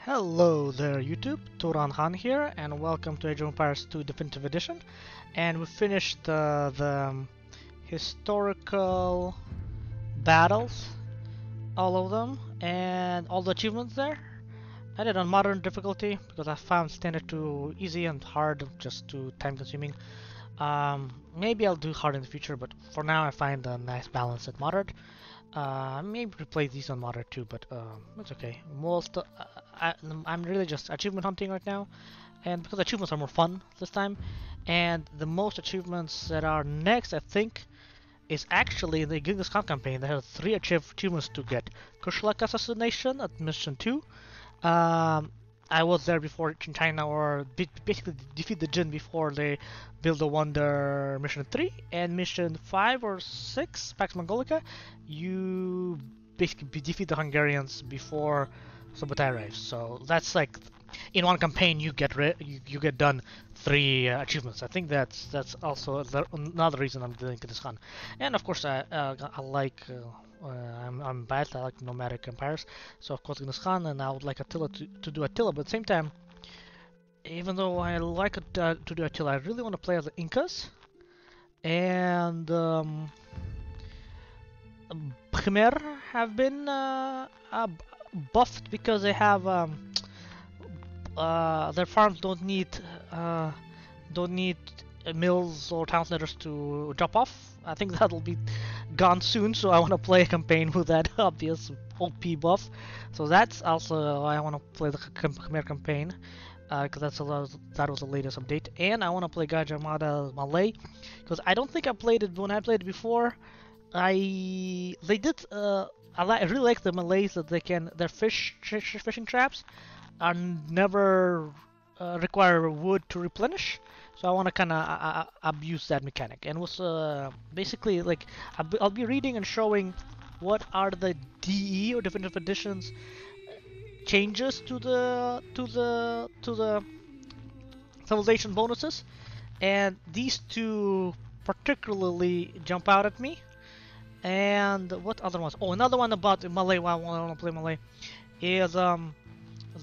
Hello there YouTube, Turan Khan here, and welcome to Age of Empires 2 Definitive Edition. And we finished the historical battles, all of them, and all the achievements there. I did on modern difficulty because I found standard too easy and hard, just too time consuming. Maybe I'll do hard in the future, but for now I find a nice balance at moderate. Maybe replace these on moderate too, but it's okay. I'm really just achievement hunting right now, and because achievements are more fun this time, and the most achievements that are next, I think, is actually in the Genghis Khan campaign. There are three achievements to get: Crucible assassination at mission 2. Um, I was there before in China, or basically defeat the Jin before they build the Wonder mission 3, and mission 5 or 6, Pax Mongolica, you basically defeat the Hungarians before Subutai arrives. So that's like in one campaign you get done three achievements. I think that's also another reason I'm doing this Khan. And of course I like. I'm biased. I like nomadic empires, so of course Genghis Khan, and I would like Attila to do Attila. But at the same time, even though I like to do Attila, I really want to play as the Incas and Khmer have been buffed because they have their farms don't need mills or town centers to drop off. I think that'll be gone soon, so I want to play a campaign with that obvious OP buff. So that's also why I want to play the Khmer campaign, because that was the latest update. And I want to play Gajah Mada Malay, because I don't think I played it when I played it before. I really like the Malays that their fishing traps are never require wood to replenish. So I want to kind of abuse that mechanic, and was basically like I'll be reading and showing what are the DE or definitive editions changes to the civilization bonuses, and these two particularly jump out at me. And what other ones? Oh, another one about Malay. Why I want to play Malay is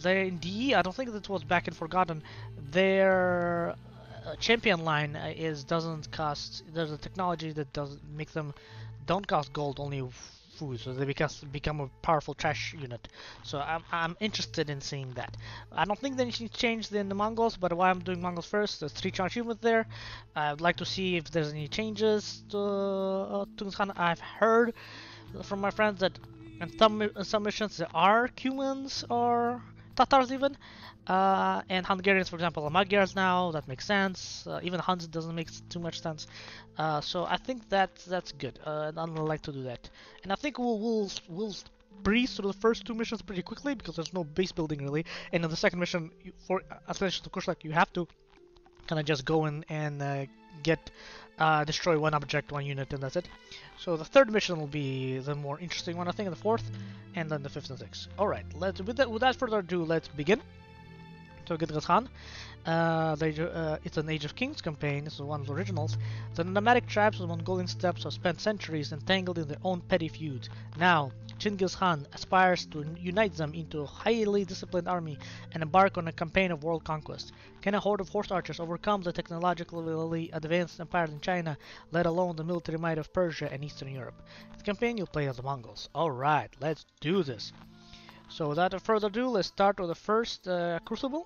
they in DE. I don't think that was back in Forgotten. Their champion line doesn't cost. There's a technology that does make them don't cost gold, only food, so they become a powerful trash unit. So I'm interested in seeing that. I don't think anything changed in the Mongols, but why I'm doing Mongols first, there's 3 achievements there. I'd like to see if there's any changes to Khan. I've heard from my friends that in some missions there are humans or Tatars even, and Hungarians, for example, are Magyars now. That makes sense. Even Huns doesn't make too much sense. So I think that's good, and I'd like to do that. And I think we'll breeze through the first 2 missions pretty quickly because there's no base building really. And in the second mission, for Ascension to Kushak, you have to kind of just go in and destroy one object, one unit, and that's it. So the third mission will be the more interesting one, I think, and the fourth, and then the fifth and sixth. All right, without further ado, let's begin. So Genghis Khan, it's an Age of Kings campaign. This is one of the originals. The nomadic tribes of the Mongolian steppes have spent centuries entangled in their own petty feuds. Now, Genghis Khan aspires to unite them into a highly disciplined army and embark on a campaign of world conquest. Can a horde of horse archers overcome the technologically advanced empires in China, let alone the military might of Persia and Eastern Europe? In the campaign, you'll play as the Mongols. Alright, let's do this. So without further ado, let's start with the first Crucible.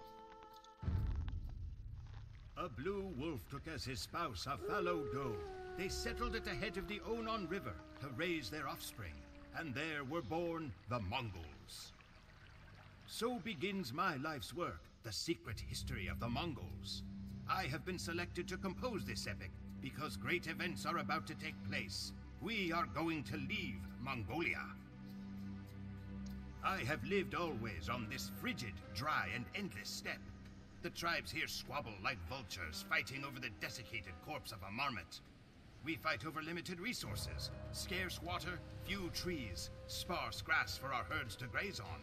A blue wolf took as his spouse a fallow doe. They settled at the head of the Onon River to raise their offspring, and there were born the Mongols. So begins my life's work, the secret history of the Mongols. I have been selected to compose this epic because great events are about to take place. We are going to leave Mongolia. I have lived always on this frigid, dry, and endless steppe. The tribes here squabble like vultures, fighting over the desiccated corpse of a marmot. We fight over limited resources, scarce water, few trees, sparse grass for our herds to graze on.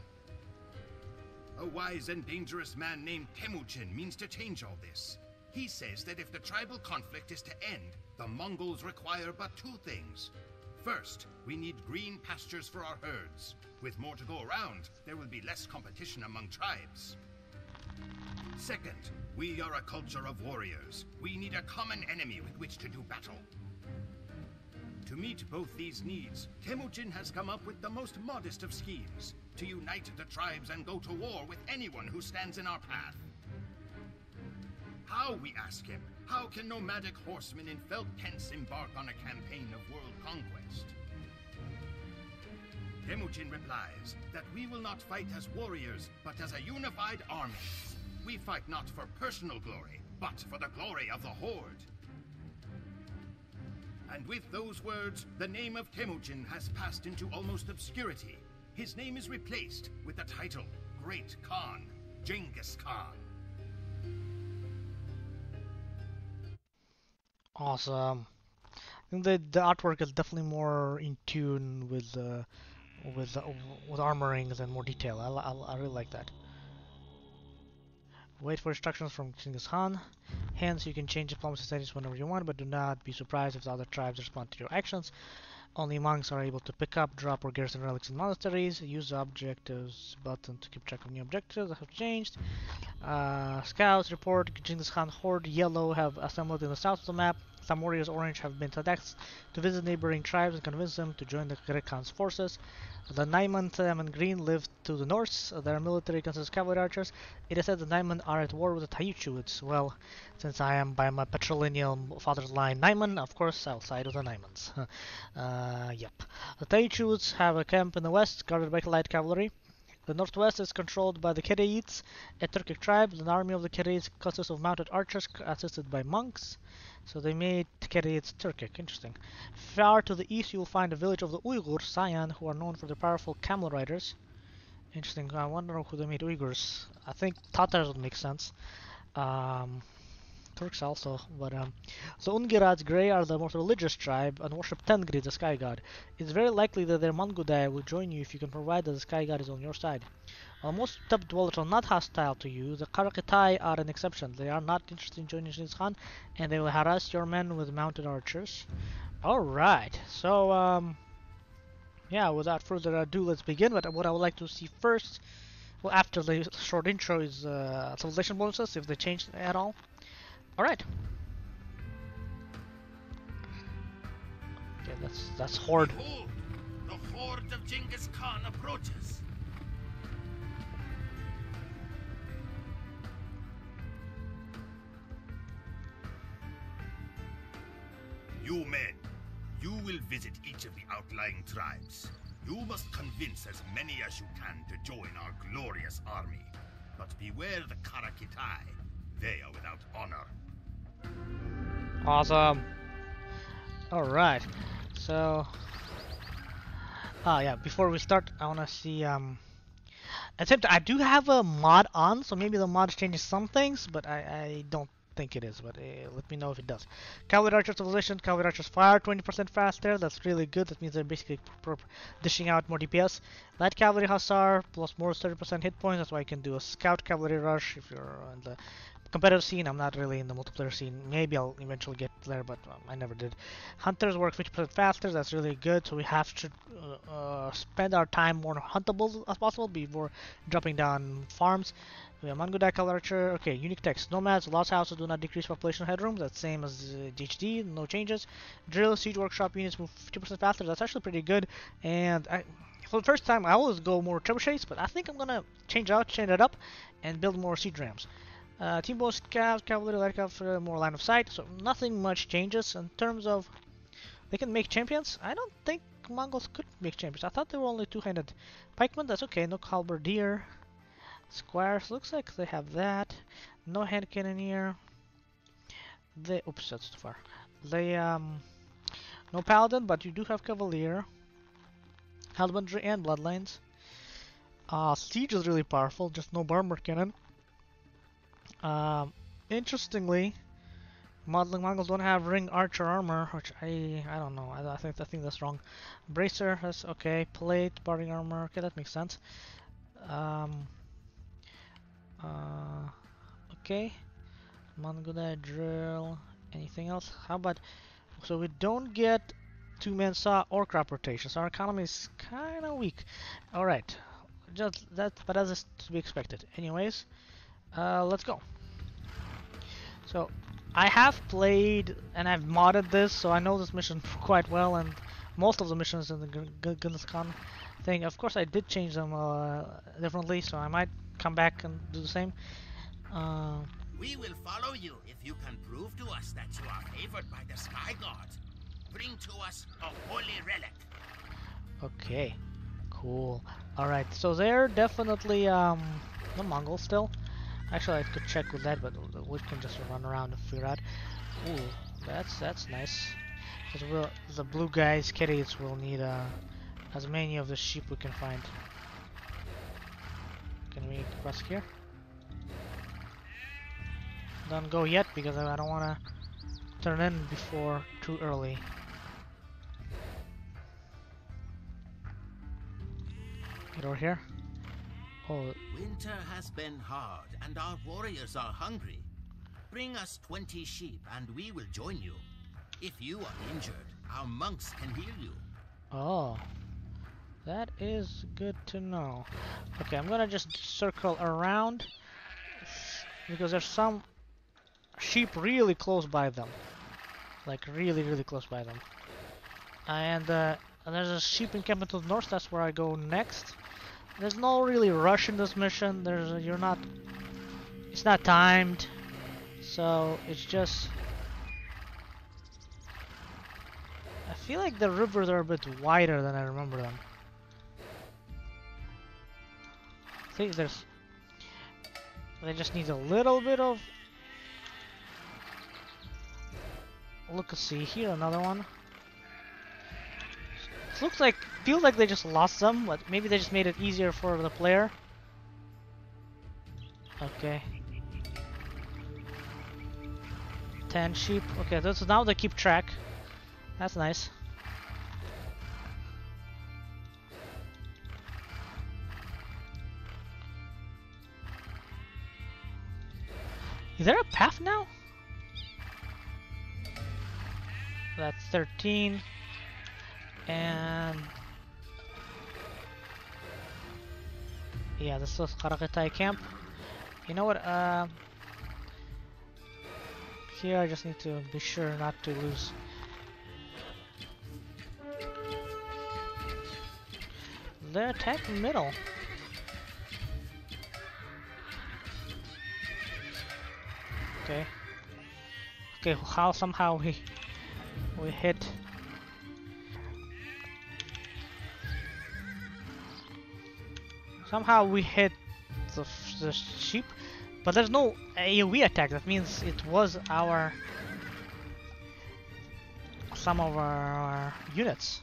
A wise and dangerous man named Temujin means to change all this. He says that if the tribal conflict is to end, the Mongols require but 2 things. First, we need green pastures for our herds. With more to go around, there will be less competition among tribes. Second, we are a culture of warriors. We need a common enemy with which to do battle. To meet both these needs, Temujin has come up with the most modest of schemes, to unite the tribes and go to war with anyone who stands in our path. How, we ask him, how can nomadic horsemen in felt tents embark on a campaign of world conquest? Temujin replies that we will not fight as warriors, but as a unified army. We fight not for personal glory, but for the glory of the Horde. And with those words, the name of Temujin has passed into almost obscurity. His name is replaced with the title Great Khan, Genghis Khan. Awesome. I think the artwork is definitely more in tune with armorings and more detail. I really like that. Wait for instructions from Genghis Khan. Hence, you can change diplomacy settings whenever you want, but do not be surprised if the other tribes respond to your actions. Only monks are able to pick up, drop, or garrison relics in monasteries. Use the objectives button to keep track of new objectives that have changed. Scouts report Genghis Khan Horde yellow have assembled in the south of the map. Some warriors orange have been tasked to visit neighboring tribes and convince them to join the Great Khan's forces. The Naiman, salmon green, live to the north. Their military consists of cavalry archers. It is said the Naiman are at war with the Taichuids. Well, since I am by my patrilineal father's line Naiman, of course I'll side with the Naimans. Yep. The Taichuids have a camp in the west, guarded by light cavalry. The northwest is controlled by the Kereids, a Turkic tribe. The army of the Kereids consists of mounted archers assisted by monks. So they made Kereids Turkic. Interesting. Far to the east you will find a village of the Uyghurs, Sayan, who are known for their powerful camel riders. Interesting. I wonder who they made Uyghurs. I think Tatars would make sense. Turks also, but so Ungirads Grey are the most religious tribe and worship Tengri, the sky god. It's very likely that their Mongudai will join you if you can provide that the sky god is on your side. While most steppe dwellers are not hostile to you, the Karakitai are an exception. They are not interested in joining Genghis Khan, and they will harass your men with mounted archers. Alright, so yeah, without further ado, let's begin. But what I would like to see first, well, after the short intro, is civilization bonuses, if they changed at all. Alright. Okay, that's Horde. Behold, the Horde of Genghis Khan approaches. You men, you will visit each of the outlying tribes. You must convince as many as you can to join our glorious army. But beware the Karakitai. They are without honor. Awesome. Alright. So yeah, before we start I wanna see except I do have a mod on, so maybe the mod changes some things, but I don't think it is, but let me know if it does. Cavalry Archer Civilization, Cavalry Archers fire 20% faster, that's really good, that means they're basically dishing out more DPS. Light Cavalry Hussar, plus more 30% hit points, that's why you can do a Scout Cavalry Rush if you're in the competitive scene. I'm not really in the multiplayer scene, maybe I'll eventually get there, but I never did. Hunters work 50% faster, that's really good, so we have to spend our time more huntable as possible before dropping down farms. We have Mongudai Archer. Okay, unique text. Nomads, lost houses do not decrease population headroom. That's same as DHD, no changes. Drill, siege workshop units move 50% faster. That's actually pretty good. And for the first time, I always go more trebuchets, but I think I'm gonna change it up, and build more siege rams. Team bonus scouts, cavalry, light cavalry, more line of sight. So nothing much changes in terms of they can make champions. I don't think Mongols could make champions. I thought they were only two-handed pikemen. That's okay. No halberdier. Squires, looks like they have that. No hand cannoneer. They, oops, that's too far. They, no paladin, but you do have cavalier, husbandry, and bloodlines. Siege is really powerful, just no bomber cannon. Interestingly, Mongols don't have ring archer armor, which I don't know. I think that's wrong. Bracer, that's okay. Plate, barding armor, okay, that makes sense. Okay, Mongolai drill. Anything else? How about, so we don't get two-man saw or crop rotation. So our economy is kind of weak. All right, just that, but that is to be expected. Anyways, let's go. So I have played and I've modded this, so I know this mission quite well, and most of the missions in the Genghis Khan thing. Of course, I did change them differently, so I might come back and do the same. We will follow you if you can prove to us that you are favored by the Sky Gods. Bring to us a holy relic. Okay, cool. All right, so they're definitely the Mongols still. Actually, I could check with that, but we can just run around and figure out. Ooh, that's nice. Because the blue guys, kitties, will need as many of the sheep we can find. Can we cross here? Don't go yet because I don't want to turn in before too early. Get over here. Oh. Winter has been hard and our warriors are hungry. Bring us 20 sheep and we will join you. If you are injured, our monks can heal you. Oh. That is good to know. Okay, I'm gonna just circle around because there's some sheep really close by them. Like really close by them. And there's a sheep encampment to the north, that's where I go next. There's no really rush in this mission. It's not timed. So it's just, I feel like the rivers are a bit wider than I remember them. I think they just need a little bit of, look, see here, another one. It feels like they just lost some, but maybe they just made it easier for the player. Okay. 10 sheep. Okay, so now they keep track. That's nice. Is there a path now? That's 13. And yeah, this is Karakitai camp. You know what? Here I just need to be sure not to lose. They're attacking middle. Okay. Okay, how somehow we hit. Somehow we hit the sheep, but there's no AoE attack. That means it was some of our units.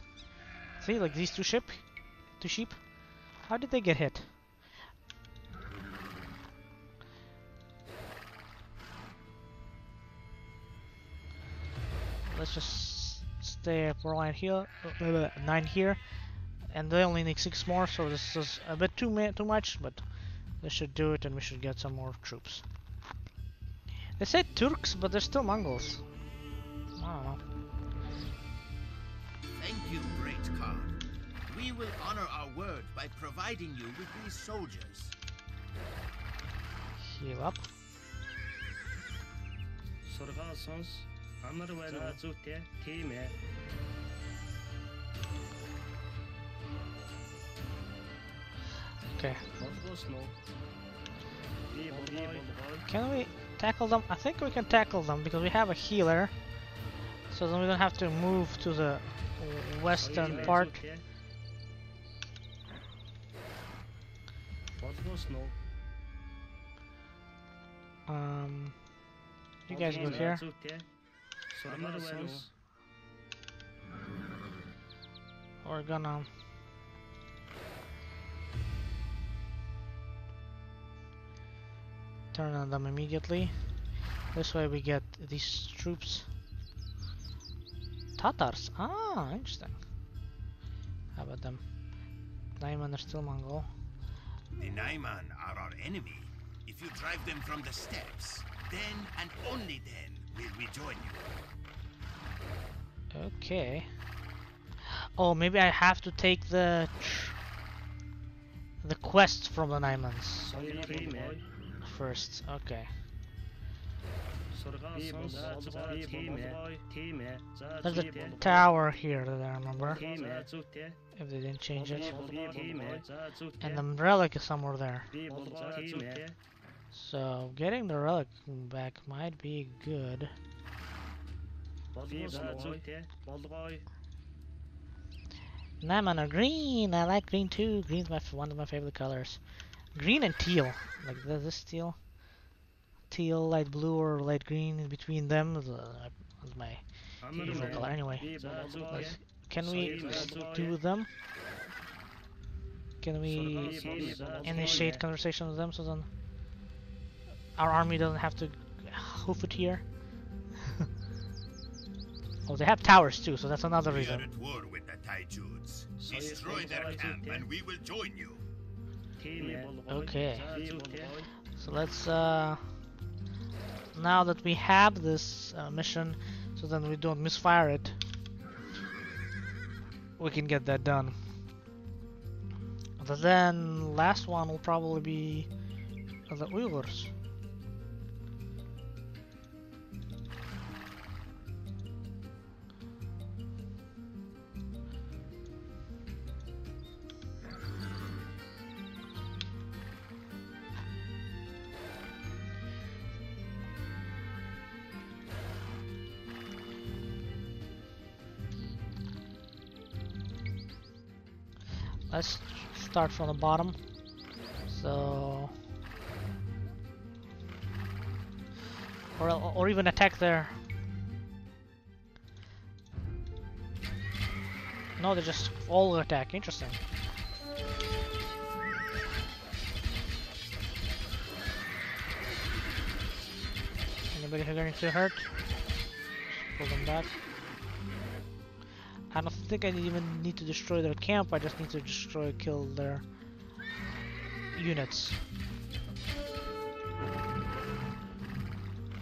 See, like these two sheep. How did they get hit? Let's just stay at line here, 9 here. And they only need 6 more, so this is a bit too much, but this should do it, and we should get some more troops. They said Turks, but they're still Mongols. I don't know. Thank you, great Khan. We will honor our word by providing you with these soldiers. Heal up. Okay. Can we tackle them? I think we can tackle them because we have a healer. So then we don't have to move to the western part. You guys go here. We're gonna turn on them immediately. This way we get these troops. Tatars. Ah, interesting. How about them? Naiman are still Mongol. The Naiman are our enemy. If you drive them from the steppes, then and only then will we join you. Okay. Oh, maybe I have to take the quest from the Naimans first. Okay. There's a tower here that I remember. If they didn't change it. And the relic is somewhere there. So getting the relic back might be good. Naiman are green. I like green too. Green's one of my favorite colors. Green and teal. Like this teal. Teal, light blue or light green in between them is my usual color. Anyway, can we do them? Can we initiate conversation with them so then our army doesn't have to hoof it here? Oh, they have towers too, so that's another reason. We are at war with the Taijuds. Destroy their camp and we will join you. Okay. So let's now that we have this mission, so then we don't misfire it, we can get that done. But then last one will probably be the Uyghurs. Let's start from the bottom. So, or even attack there. No, they just all attack. Interesting. Anybody who's getting too hurt? Just pull them back. I don't think I even need to destroy their camp, I just need to kill their units.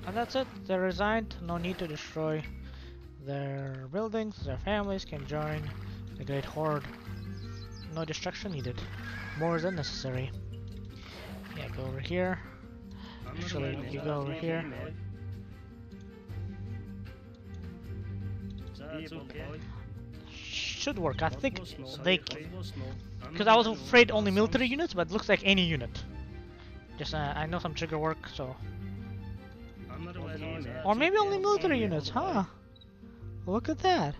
And that's it, they're resigned, no need to destroy their buildings, their families can join the Great Horde. No destruction needed, more than necessary. Yeah, go over here. Actually, you go over here. Should work. I think they, because I was afraid only military units, but it looks like any unit. Just I know some trigger work, so. Or maybe only military units, huh? Look at that.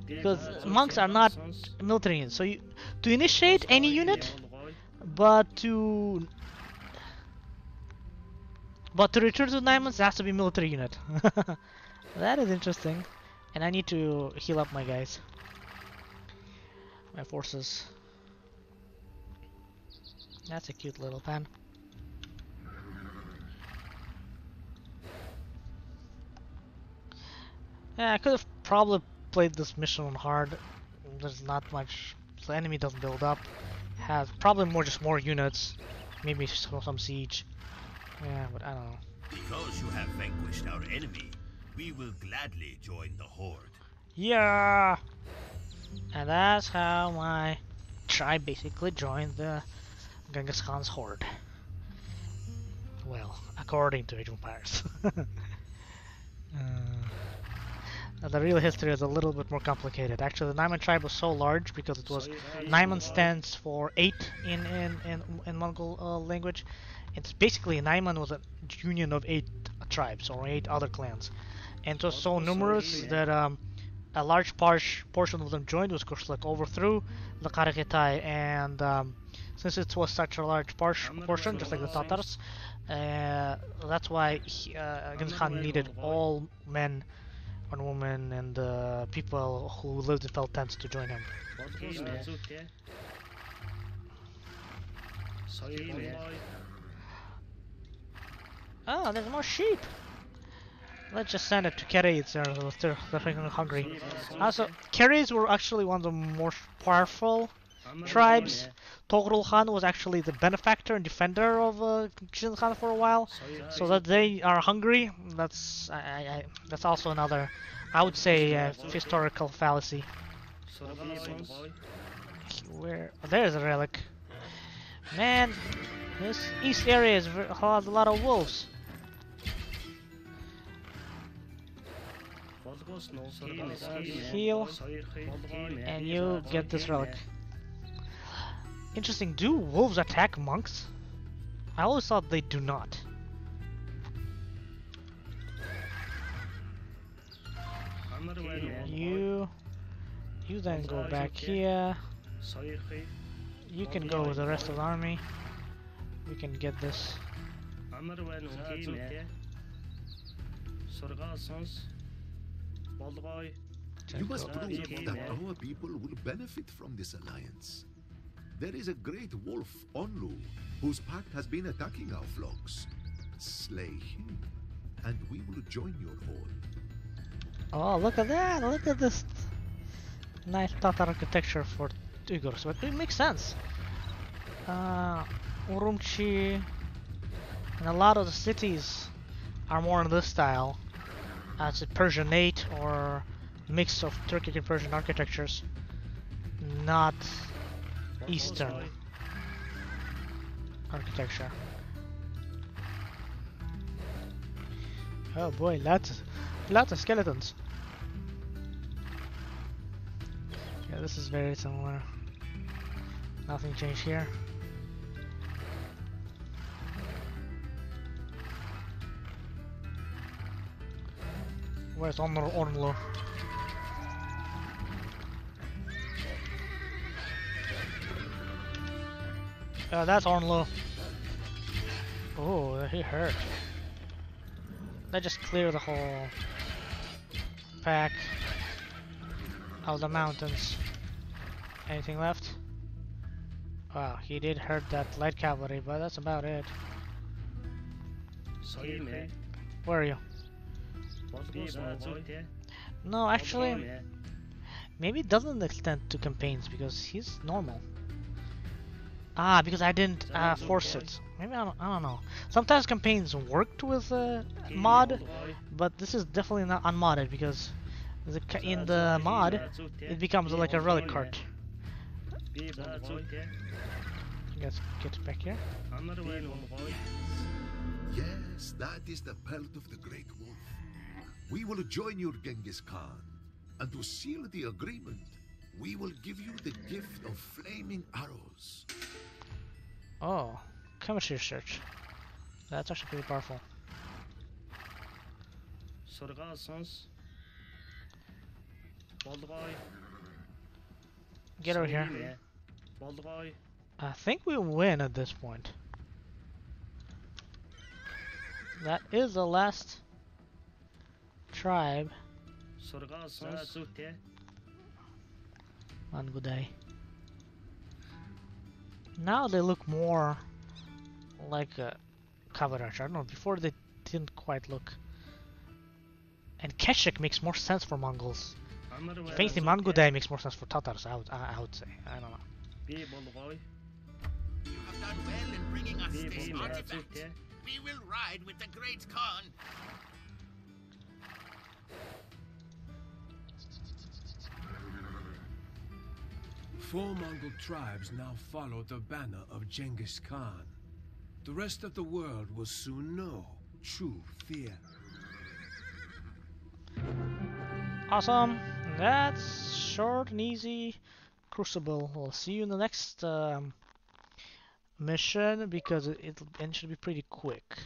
Because monks are not military units, so to initiate any unit, but to return to Naimans, it has to be military unit. That is interesting, and I need to heal up my guys. My forces. That's a cute little pen. Yeah, I could have probably played this mission on hard. There's not much. The enemy doesn't build up. Has probably just more units. Maybe some siege. Yeah, but I don't know. Because you have vanquished our enemy, we will gladly join the Horde. Yeah! And that's how my tribe basically joined the Genghis Khan's horde. Well, according to Age of Empires. The real history is a little bit more complicated. Actually, the Naiman tribe was so large because it was Naiman stands for 8 in Mongol language. It's basically Naiman was a union of 8 tribes or 8 other clans, and it was so numerous that a large portion of them joined, was of course like overthrew the Karakitai, and since it was such a large portion, just like the Tatars, that's why Genghis Khan needed all men and women and people who lived in felt tents to join him. Oh, there's more sheep! Let's just send it to Keres, they're freaking hungry. Also, Keres were actually one of the more powerful tribes. Toghrul Khan was actually the benefactor and defender of Genghis Khan for a while. So that they are hungry, that's also another, I would say, historical fallacy. Where? Oh, there's a relic. Man, this east area has a lot of wolves. Heal, and you get this relic. Interesting. Do wolves attack monks? I always thought they do not. You then go back here. You can go with the rest of the army. We can get this. You must prove that our people will benefit from this alliance. There is a great wolf, Onlu, whose pack has been attacking our flocks. Slay him, and we will join your horde. Oh, look at that! Look at this nice Tatar architecture for Uyghurs. But it makes sense. Urumqi and a lot of the cities are more in this style. As a Persianate or mix of Turkic and Persian architectures, not Eastern architecture. Oh boy, lots of skeletons. Yeah, this is very similar. Nothing changed here. Where's Ornlo? That's Ornlo. Oh, he hurt. That just clear the whole pack of the mountains. Anything left? Wow, he did hurt that light cavalry, but that's about it. Where are you? No, actually, maybe it doesn't extend to campaigns because he's normal. Ah, because I didn't force it. Maybe I don't know. Sometimes campaigns worked with mod, but this is definitely not unmodded because in the mod it becomes like a relic cart. Let's get back here. Yes, that is the pelt of the Great Wolf. We will join your Genghis Khan, and to seal the agreement, we will give you the gift of flaming arrows. Oh, chemistry research. That's actually pretty powerful. Get over here. I think we win at this point. That is the last tribe. On good day. Now they look more like a covered archer. I don't know, before they didn't quite look. And Keshik makes more sense for Mongols. Facing Mangudai makes more sense for Tatars, I would say. I don't know. You have done well in bringing us this artifact. We will ride with the Great Khan. Four Mongol tribes now follow the banner of Genghis Khan. The rest of the world will soon know true fear. Awesome. That's short and easy. Crucible. We'll see you in the next mission because it should be pretty quick.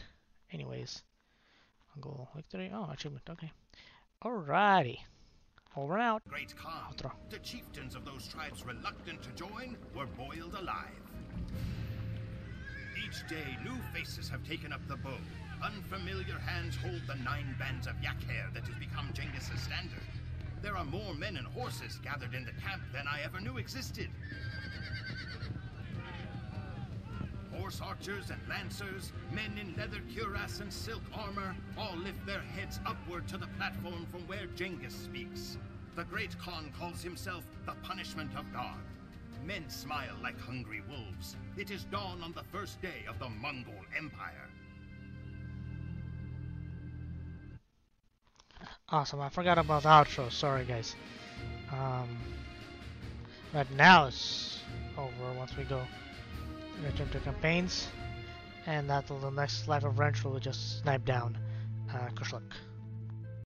Anyways, Mongol victory. Oh, achievement. Okay. Alrighty. Over and out. Great Khan. The chieftains of those tribes reluctant to join were boiled alive. Each day, new faces have taken up the bow. Unfamiliar hands hold the 9 bands of yak hair that has become Genghis' standard. There are more men and horses gathered in the camp than I ever knew existed. Horse archers and lancers, men in leather cuirass and silk armor, all lift their heads upward to the platform from where Genghis speaks. The Great Khan calls himself the punishment of God. Men smile like hungry wolves. It is dawn on the first day of the Mongol Empire. Awesome, I forgot about the outro, sorry guys. Right now it's over once we go return to campaigns, and that the next life of Wrench will just snipe down Kushlik.